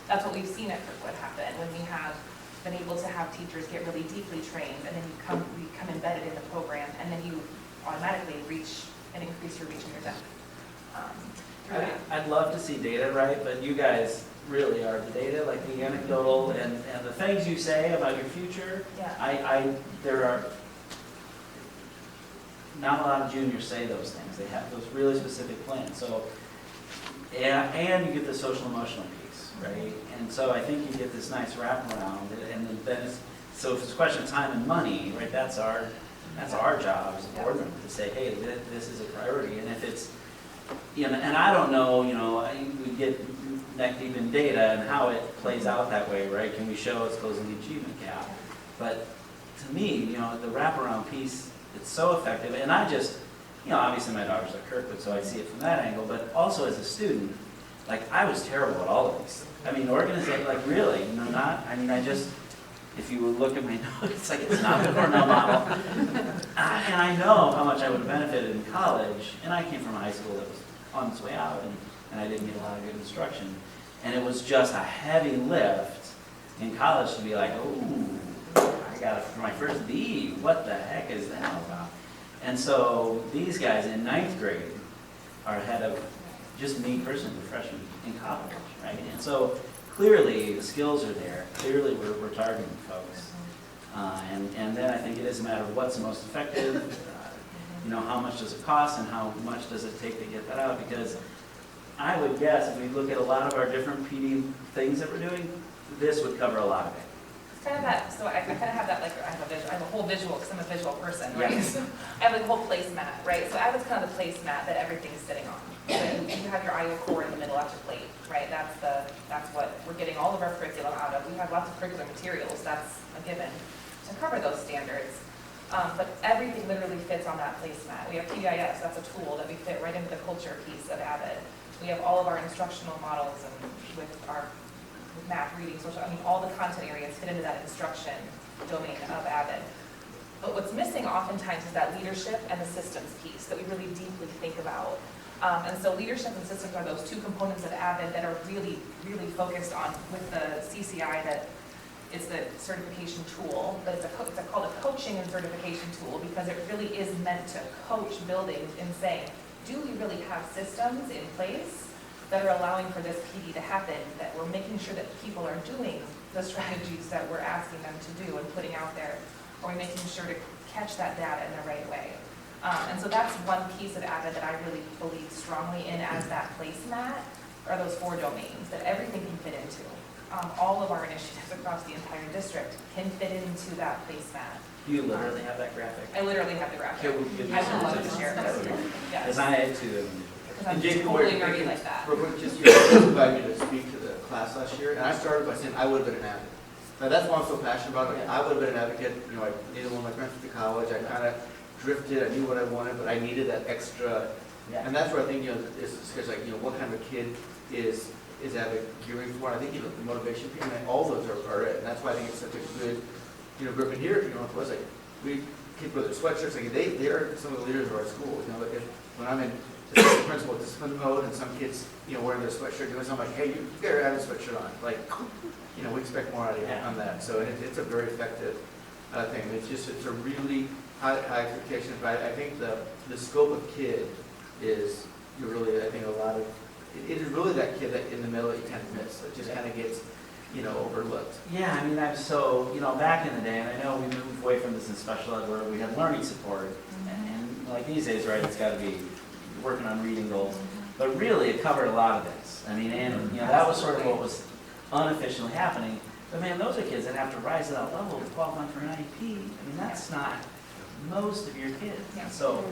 Speaker 9: That's what we've seen at Kirkwood happen when we have been able to have teachers get really deeply trained, and then you become embedded in the program, and then you automatically reach and increase your reach and your depth.
Speaker 1: I'd love to see data, right? But you guys really are the data, like the anecdotal and the things you say about your future.
Speaker 9: Yeah.
Speaker 1: There are not a lot of juniors say those things. They have those really specific plans. So, and you get the social emotional piece, right? And so I think you get this nice wraparound, and then so if it's a question of time and money, right? That's our job as a board member to say, hey, this is a priority. And if it's, and I don't know, we get neck deep in data and how it plays out that way, right? Can we show it's closing the achievement gap? But to me, the wraparound piece, it's so effective. And I just, obviously my daughter's at Kirkwood, so I see it from that angle. But also as a student, like I was terrible at all of these. I mean, organization, like really, if you would look at my notes, like it's not the Cornell model. And I know how much I would have benefited in college, and I came from a high school that was on its way out, and I didn't get a lot of good instruction. And it was just a heavy lift in college to be like, oh, I got it for my first B. What the heck is that all about? And so these guys in 9th grade are ahead of just me personally, the freshman in college, right? And so clearly the skills are there. Clearly we're targeting folks. And then I think it is a matter of what's the most effective, how much does it cost and how much does it take to get that out? Because I would guess if we look at a lot of our different PD things that we're doing, this would cover a lot of it.
Speaker 9: It's kind of that, so I kind of have that, like, I have a whole visual, because I'm a visual person, right?
Speaker 1: Yeah.
Speaker 9: So I have like a whole placemat, right? So I was kind of the placemat that everything's sitting on. So you have your IO core in the middle of your plate, right? That's what we're getting all of our curriculum out of. We have lots of curriculum materials, that's a given, to cover those standards. But everything literally fits on that placemat. We have PBIS, that's a tool that we fit right into the culture piece of Avid. We have all of our instructional models and with our math, reading, social, I mean, all the content areas fit into that instruction domain of Avid. But what's missing oftentimes is that leadership and the systems piece that we really deeply think about. And so leadership and systems are those two components of Avid that are really, really focused on with the CCI that it's the certification tool, but it's called a coaching and certification tool because it really is meant to coach buildings in saying, do we really have systems in place that are allowing for this PD to happen, that we're making sure that people are doing the strategies that we're asking them to do and putting out there? Are we making sure to catch that data in the right way? And so that's one piece of Avid that I really believe strongly in as that placemat, are those 4 domains that everything can fit into. All of our initiatives across the entire district can fit into that placemat.
Speaker 1: You literally have that graphic?
Speaker 9: I literally have the graphic.
Speaker 1: Okay, we could
Speaker 9: I would love to share
Speaker 1: That would
Speaker 9: it.
Speaker 1: be great.
Speaker 9: Yes.
Speaker 1: Because I had to.
Speaker 9: Because I'm
Speaker 4: And Jake,
Speaker 9: totally
Speaker 4: we're-
Speaker 9: nerdy like that.
Speaker 4: Real quick, just, you know, invite me to speak to the class last year, and I started by saying I would have been an advocate. Now, that's why I'm so passionate about it. I would have been an advocate, you know, I neither one of my parents went to college, I kind of drifted, I knew what I wanted, but I needed that extra,
Speaker 1: Yeah.
Speaker 4: and that's where I think, you know, it's because like, you know, what kind of a kid is Avid gearing for? I think, you know, the motivation piece, and all those are it, and that's why I think it's such a good, you know, group. And here, you know, it was like, we kids with their sweatshirts, like, they are some of the leaders of our school, you know, like, when I'm in the principal discipline mode, and some kids, you know, wearing their sweatshirt, doing something like, hey, you better have a sweatshirt on, like, you know, we expect more out of you on that, so it's a very effective thing. It's a really high expectation, but I think the scope of kid is, you really, I think a lot of, it is really that kid that in the middle that you kind of miss, that just kind of gets, you know, overlooked.
Speaker 1: Yeah, I mean, you know, back in the day, and I know we moved away from this in special ed where we had learning support, and like these days, right, it's got to be working on reading goals, but really it covered a lot of this. I mean, and, you know, that was sort of what was unofficially happening, but man, those are kids that have to rise to that level to qualify for an IEP. I mean, that's not most of your kids. So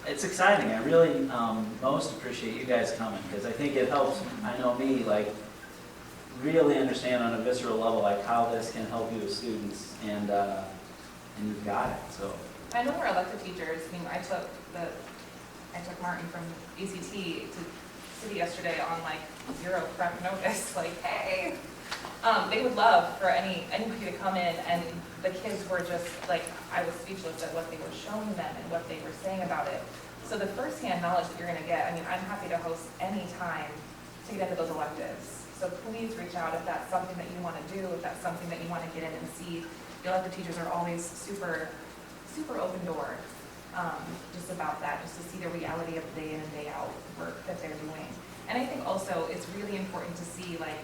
Speaker 1: it's exciting. I really most appreciate you guys coming because I think it helps, I know me, like really understand on a visceral level like how this can help you as students, and you've got it. So
Speaker 9: I know our elective teachers, I mean, I took Martin from ACT to city yesterday on like 0 prep notice, like, hey. They would love for anybody to come in, and the kids were just like, I was speechless at what they were showing them and what they were saying about it. So the firsthand knowledge that you're gonna get, I mean, I'm happy to host any time to get into those electives. So please reach out if that's something that you wanna do, if that's something that you wanna get in and see. The elective teachers are always super, super open door, just about that, just to see the reality of the day in and day out work that they're doing. And I think also it's really important to see, like,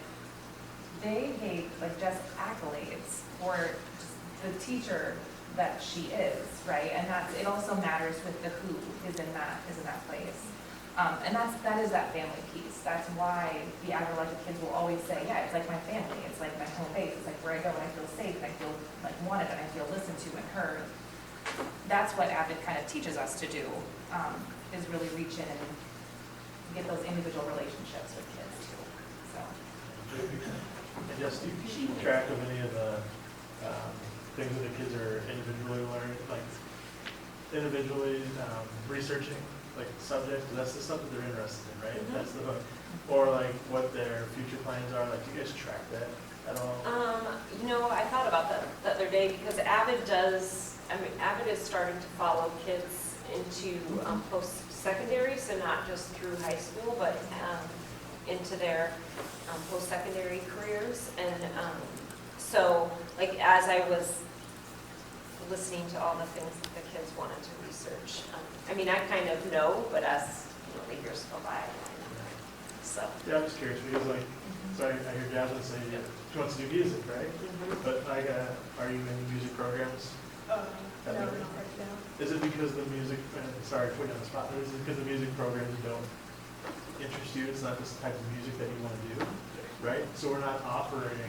Speaker 9: they gave like just accolades for just the teacher that she is, right? And it also matters with the who is in that place. And that is that family piece. That's why the Avid Elective kids will always say, yeah, it's like my family, it's like my home base, it's like where I go and I feel safe and I feel like wanted and I feel listened to and heard. That's what Avid kind of teaches us to do, is really reach in and get those individual relationships with kids too. So.
Speaker 12: Yes, do you keep track of any of the things that the kids are individually learning, like individually researching, like subjects? That's the stuff that they're interested in, right?
Speaker 5: Mm-hmm.
Speaker 12: That's the hook. Or like what their future plans are. Like, do you guys track that at all?
Speaker 5: You know, I thought about that the other day because Avid is starting to follow kids into post-secondary, so not just through high school, but into their post-secondary careers. And so, like, as I was listening to all the things that the kids wanted to research, I mean, I kind of know, but as the years go by, so.
Speaker 12: Yeah, I'm just curious because, like, so I hear Jasmine say she wants to do music, right? But like, are you in music programs?
Speaker 7: No, not right now.
Speaker 12: Is it because the music? Sorry to put you on the spot. But is it because the music programs don't interest you? It's not this type of music that you want to do, right? So we're not offering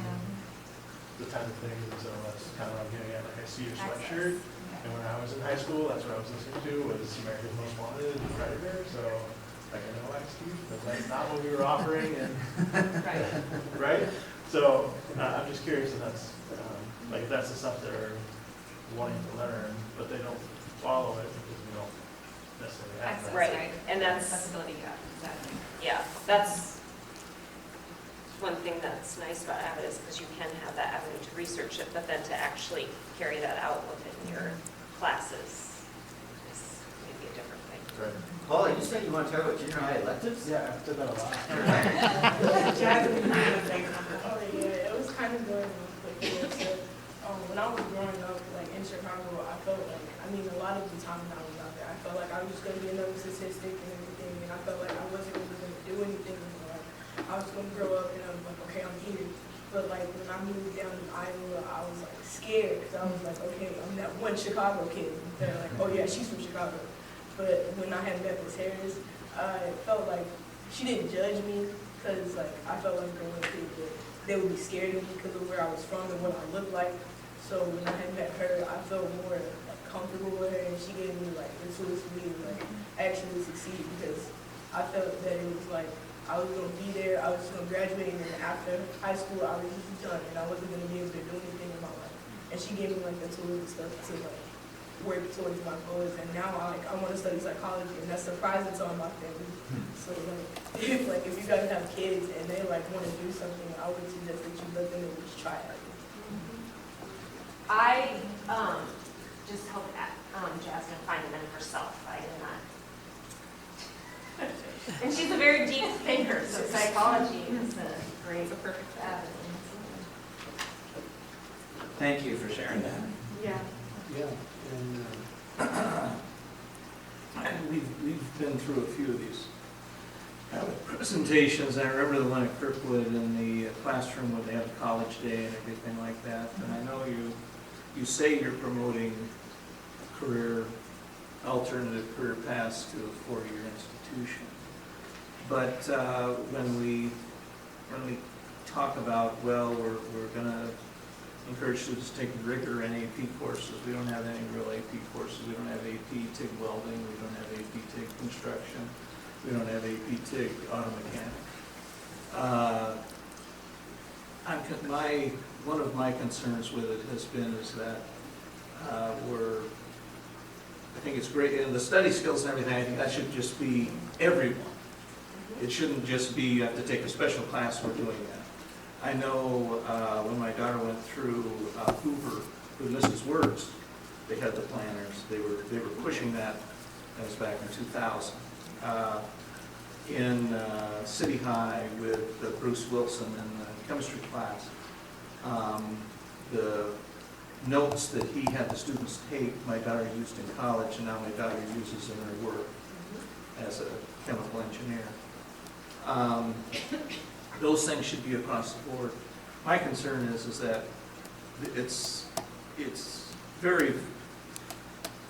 Speaker 12: the type of things, and so that's kind of what I'm getting at. Like, I see your sweatshirt, and when I was in high school, that's what I was listening to was America's Most Wanted and Predator. So, like, I know Steve, but that's not what we were offering, and right? So I'm just curious if that's like if that's the stuff they're wanting to learn, but they don't follow it because we don't necessarily have that.
Speaker 5: Right, and that's
Speaker 9: accessibility gap, exactly.
Speaker 5: Yeah, that's one thing that's nice about Avid is because you can have that avenue to research it, but then to actually carry that out within your classes is maybe a different thing.
Speaker 12: Right.
Speaker 4: Paul, you said you want to talk about junior high electives?
Speaker 12: Yeah, I've done that a lot.
Speaker 7: Oh, yeah, it was kind of going on quick here. So, when I was growing up, like in Chicago, I felt like, I mean, a lot of the time when I was out there, I felt like I was just going to be another statistic and everything, and I felt like I wasn't really going to do anything. Like, I was going to grow up and I was like, okay, I'm here. But like when I moved down to Iowa, I was like scared because I was like, okay, I'm that one Chicago kid. They're like, oh yeah, she's from Chicago. But when I had met Miss Harris, I felt like she didn't judge me because like I felt like growing up here, they would be scared of me because of where I was from and what I looked like. So when I had met her, I felt more like comfortable with her, and she gave me like the tools for me to like actually succeed because I felt that it was like I was going to be there, I was going to graduate, and then after high school, I was just done, and I wasn't going to be able to do anything in my life. And she gave me like the tools and stuff to like work towards my goals, and now I want to study psychology, and that's surprising to all my family. So like if you guys have kids and they like want to do something, I would suggest that you let them at least try it.
Speaker 5: I just helped Jasmine find them herself. I did not. And she's a very deep thinker, so psychology is a perfect avenue.
Speaker 1: Thank you for sharing that.
Speaker 5: Yeah.
Speaker 3: Yeah, and we've been through a few of these presentations. I remember the one at Kirkwood in the classroom where they had college day and everything like that. And I know you say you're promoting alternative career paths to a four-year institution. But when we talk about, well, we're going to encourage students to take rigor in AP courses. We don't have any real AP courses. We don't have AP TIG welding. We don't have AP TIG construction. We don't have AP TIG auto mechanic. One of my concerns with it has been is that I think it's great, and the study skills and everything, I think that should just be everyone. It shouldn't just be you have to take a special class for doing that. I know when my daughter went through Hoover with Mrs. Words, they had the planners. They were pushing that. That was back in 2000. In City High with Bruce Wilson in the chemistry class, the notes that he had the students take, my daughter used in college, and now my daughter uses in her work as a chemical engineer. Those things should be across the board. My concern is that it's very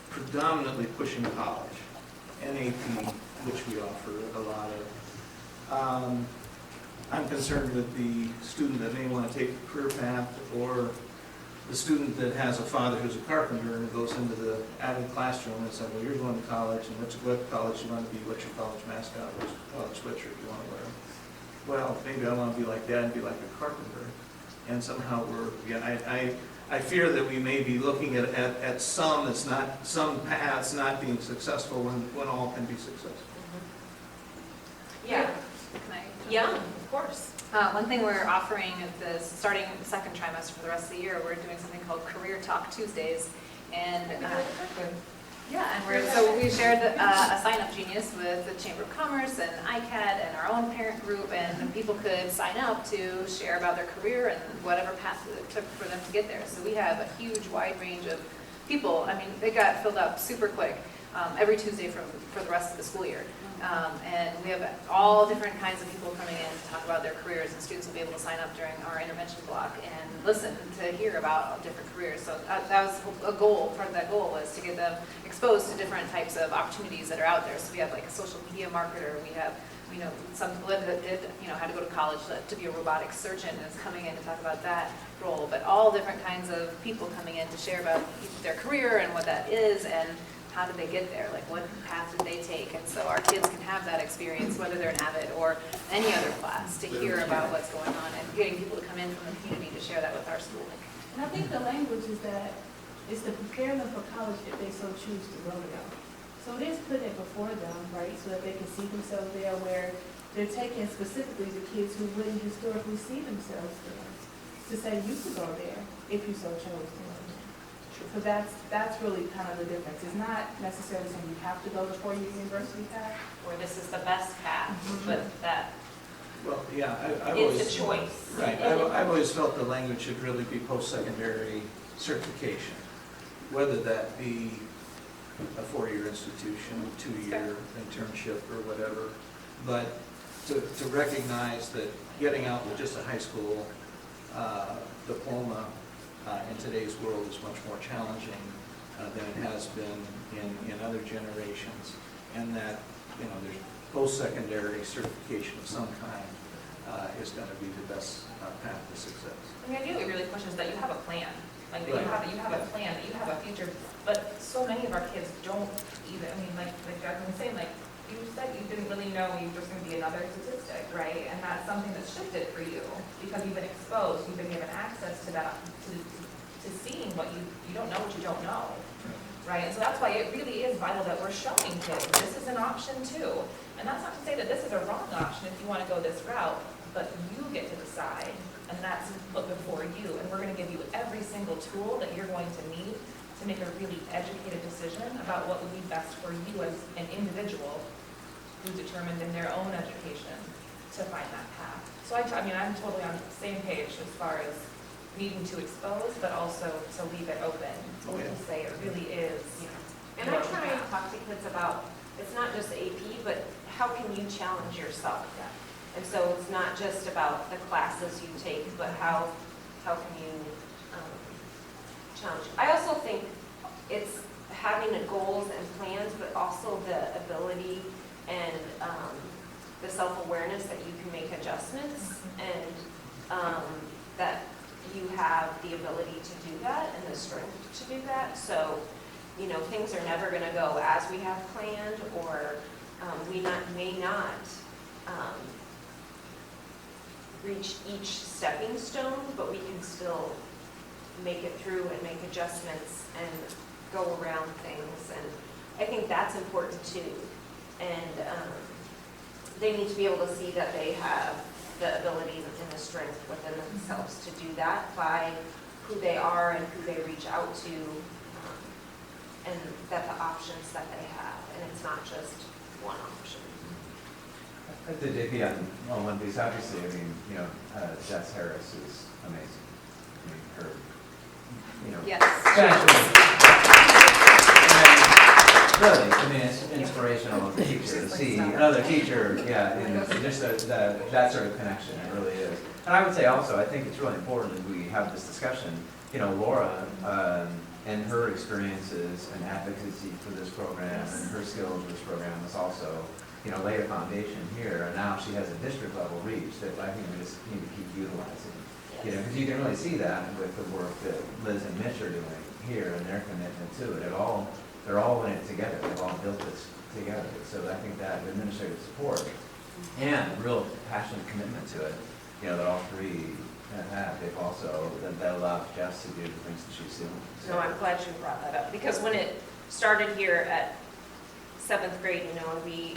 Speaker 3: predominantly pushing college and AP, which we offer a lot of. I'm concerned with the student that may want to take a career path, or the student that has a father who's a carpenter and goes into the Avid classroom and says, well, you're going to college, and what college you want to be, what's your college mascot, what's your college sweatshirt you want to wear. Well, maybe I want to be like Dad and be like a carpenter. And somehow I fear that we may be looking at some paths not being successful when all can be successful.
Speaker 5: Yeah.
Speaker 9: Can I?
Speaker 5: Yeah, of course.
Speaker 9: One thing we're offering is starting the second trimester for the rest of the year, we're doing something called Career Talk Tuesdays. And so we shared a sign-up genius with the Chamber of Commerce and ICAD and our own parent group, and people could sign up to share about their career and whatever path it took for them to get there. So we have a huge wide range of people. I mean, they got filled up super quick every Tuesday for the rest of the school year. And we have all different kinds of people coming in to talk about their careers, and students will be able to sign up during our intervention block and listen to hear about different careers. So that was a goal. Part of that goal was to get them exposed to different types of opportunities that are out there. So we have like a social media marketer. We have, some that did, had to go to college to be a robotic surgeon and is coming in to talk about that role. But all different kinds of people coming in to share about their career and what that is, and how did they get there? Like, what path did they take? And so our kids can have that experience, whether they're an Avid or any other class, to hear about what's going on and getting people to come in from the community to share that with our school.
Speaker 7: And I think the language is to prepare them for college if they so choose to go there. So it is putting it before them, right, so that they can see themselves there, where
Speaker 13: they're taking specifically the kids who wouldn't historically see themselves there, to say you could go there if you so chose to. So that's really kind of the difference. It's not necessarily saying you have to go the four-year university path.
Speaker 5: Or this is the best path, but that
Speaker 3: Well, yeah, I've
Speaker 5: is
Speaker 3: always.
Speaker 5: a choice.
Speaker 3: Right, I've always felt the language should really be post-secondary certification, whether that be a four-year institution, two-year internship or whatever. But to recognize that getting out with just a high school diploma in today's world is much more challenging than it has been in other generations. And that, there's post-secondary certification of some kind is going to be the best path to success.
Speaker 9: The idea it really pushes that you have a plan, like that
Speaker 3: Right.
Speaker 9: you have a plan, that you have a future, but so many of our kids don't even, like Jasmine was saying, like, you said you didn't really know you were just gonna be another statistic, right? And that's something that's shifted for you, because you've been exposed, you've been given access to that, to seeing what you don't know what you don't know, right? And so that's why it really is vital that we're showing kids, this is an option too. And that's not to say that this is a wrong option if you wanna go this route, but you get to decide, and that's what before you. And we're gonna give you every single tool that you're going to need to make a really educated decision about what would be best for you as an individual who's determined in their own education to find that path. So I'm totally on the same page as far as needing to expose, but also to leave it open, to say it really is,
Speaker 5: And I try and talk to kids about, it's not just AP, but how can you challenge yourself? And so it's not just about the classes you take, but how can you challenge? I also think it's having the goals and plans, but also the ability and the self-awareness that you can make adjustments, and that you have the ability to do that and the strength to do that. So, things are never going to go as we have planned, or we may not reach each stepping stone, but we can still make it through and make adjustments and go around things. And I think that's important too. And they need to be able to see that they have the ability and the strength within themselves to do that by who they are and who they reach out to, and that the options that they have, and it's not just one option.
Speaker 6: At the JP on one piece, obviously, Jess Harris is amazing. Her,
Speaker 5: Yes.
Speaker 6: Really, it's inspirational as a teacher to see another teacher, and just that sort of connection, it really is. And I would say also, I think it's really important that we have this discussion, Laura, and her experiences and advocacy for this program and her skills for this program was also, laid a foundation here, and now she has a district level reach that I think we just need to keep utilizing. Because you can really see that with the work that Liz and Mitch are doing here and their commitment to it. They're all in it together. They've all built this together. So I think that administrative support and real passionate commitment to it, that all three have, they've also, that allows Jess to do the things that she's doing.
Speaker 5: No, I'm glad you brought that up, because when it started here at 7th grade, we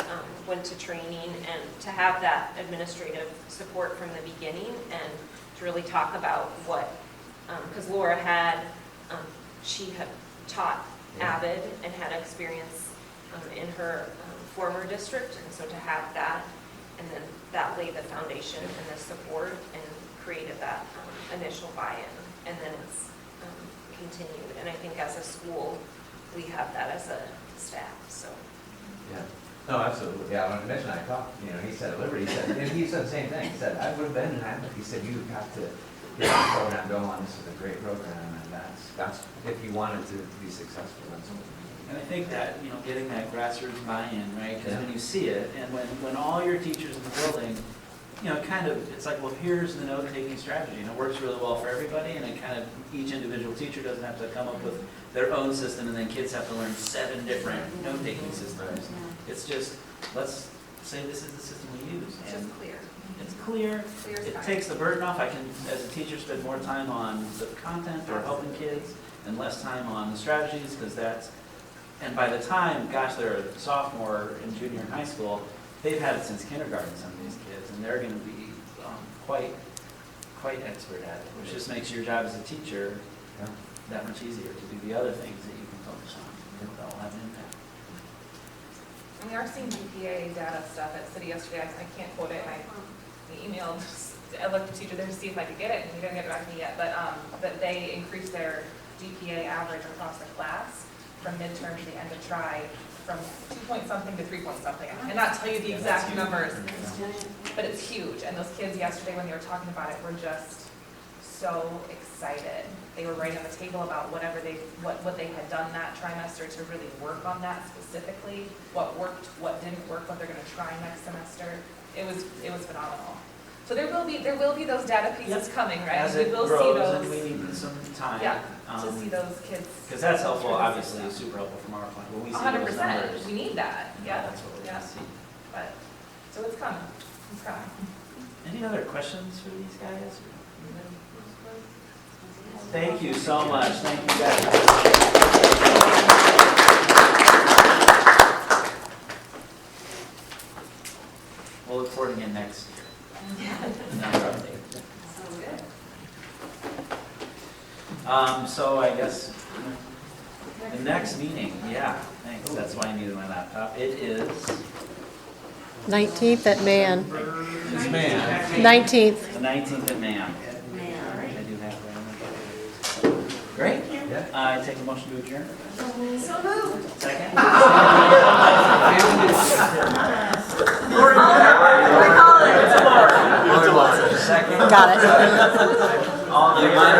Speaker 5: went to training, and to have that administrative support from the beginning and to really talk about what, because Laura she had taught Avid and had experience in her former district, and so to have that, and then that laid the foundation and the support and created that initial buy-in, and then it's continued. And I think as a school, we have that as a staff, so.
Speaker 6: Yeah. No, absolutely. Yeah, when Mitch and I talked, he said at Liberty, he said the same thing. He said, I would have been an advocate. He said, you've got to get the program going. This is a great program, and that's if you wanted to be successful. That's what
Speaker 1: And I think that, getting that grassroots buy-in, right? Because when you see it, and when all your teachers in the building, it's like, well, here's the note-taking strategy, and it works really well for everybody, and it each individual teacher doesn't have to come up with their own system, and then kids have to learn 7 different note-taking systems. It's just, let's say this is the system we use.
Speaker 2: It's just clear.
Speaker 1: It's clear. It takes the burden off. I can, as a teacher, spend more time on the content or helping kids and less time on the strategies, because and by the time, they're a sophomore in junior high school, they've had it since kindergarten, some of these kids, and they're gonna be quite expert at it, which just makes your job as a teacher
Speaker 6: Yeah.
Speaker 1: that much easier to do the other things that you can focus on. That will have an impact.
Speaker 9: And we are seeing GPA data stuff at City yesterday. I can't quote it, and I emailed elective teacher there to see if I could get it, and he didn't get it back to me yet, but that they increased their GPA average across the class from midterm to the end of tri from 2-point-something to 3-point-something. I cannot tell you the exact numbers, but it's huge. And those kids yesterday, when they were talking about it, were just so excited. They were writing on the table about what they had done that trimester to really work on that specifically, what worked, what didn't work, what they're going to try next semester. It was phenomenal. So there will be those data pieces coming, right?
Speaker 1: As
Speaker 9: We
Speaker 1: it
Speaker 9: will see
Speaker 1: grows,
Speaker 9: those.
Speaker 1: and we need some time.
Speaker 9: Yeah, to see those kids.
Speaker 1: Because that's helpful, obviously, super helpful from our point. When we see those
Speaker 9: 100%.
Speaker 1: numbers,
Speaker 9: We need that. Yeah.
Speaker 1: that's what we're
Speaker 9: Yeah.
Speaker 1: gonna see.
Speaker 9: But so it's coming. It's coming.
Speaker 1: Any other questions for these guys? Thank you so much. Thank you guys. We'll look forward again next year. Another update. So I guess the next meeting, yeah, thanks. That's why I needed my laptop. It is
Speaker 14: 19th at Man.
Speaker 6: It's man.
Speaker 14: 19th.
Speaker 1: the 19th at Man. I do have that. Great.
Speaker 6: Yeah.
Speaker 1: I take a motion to adjourn.
Speaker 2: So moved.
Speaker 1: Second. Second.
Speaker 14: Got it.
Speaker 1: All in favor?